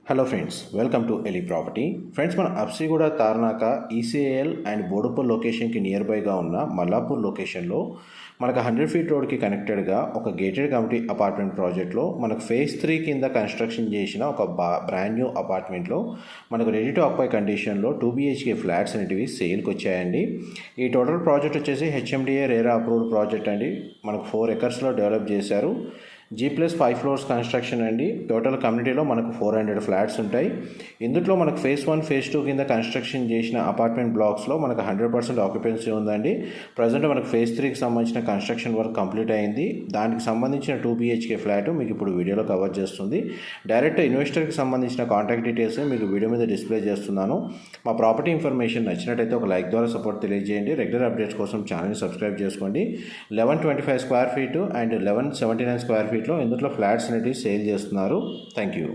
Hello friends, welcome to ఎలి property. Friends, మన Habsiguda Tarnaka ECIL and Boduppal లొకేషన్కి నియర్ బైగా ఉన్న మల్లాపూర్ లొకేషన్లో మనకు 100 ఫీట్ రోడ్కి కనెక్టెడ్గా ఒక గేటెడ్ కమ్యూనిటీ అపార్ట్మెంట్ ప్రాజెక్ట్లో మనకు ఫేజ్ 3 కింద కన్స్ట్రక్షన్ చేసిన ఒక బ్రాండ్ న్యూ అపార్ట్మెంట్లో మనకు రెడీ టు ఆక్యుపై కండిషన్లో 2 BHK ఫ్లాట్స్ అనేటివి సేల్కి వచ్చాయండి. ఈ టోటల్ ప్రాజెక్ట్ వచ్చేసి హెచ్ఎండిఏ రేరా అప్రూవ్డ్ ప్రాజెక్ట్ అండి. మనకు 4 ఎకర్స్లో డెవలప్ చేశారు. G+5 ఫ్లోర్స్ కన్స్ట్రక్షన్ అండి. టోటల్ కమ్యూనిటీలో మనకు 400 ఫ్లాట్స్ ఉంటాయి. ఇందులో మనకు ఫేజ్ 1, ఫేజ్ 2 కింద కన్స్ట్రక్షన్ చేసిన అపార్ట్మెంట్ బ్లాక్స్లో మనకు 100% ఆక్యుపెన్సీ ఉందండి. ప్రజెంట్ మనకు ఫేజ్ 3కి సంబంధించిన కన్స్ట్రక్షన్ వర్క్ కంప్లీట్ అయింది. దానికి సంబంధించిన 2 BHK ఫ్లాట్ మీకు ఇప్పుడు వీడియోలో కవర్ చేస్తుంది. డైరెక్ట్ ఇన్వెస్టర్కి సంబంధించిన కాంటాక్ట్ డీటెయిల్స్ మీకు వీడియో మీద డిస్ప్లే చేస్తున్నాను. మా ప్రాపర్టీ ఇన్ఫర్మేషన్ నచ్చినట్టయితే ఒక లైక్ ద్వారా సపోర్ట్ తెలియజేయండి. రెగ్యులర్ అప్డేట్స్ కోసం ఛానల్ని సబ్స్క్రైబ్ చేసుకోండి. 1125 స్క్వేర్ ఫీటు అండ్ 1179 స్క్వేర్ ఫీట్లో ఇందులో ఫ్లాట్స్ అనేవి సేల్ చేస్తున్నారు. Thank you.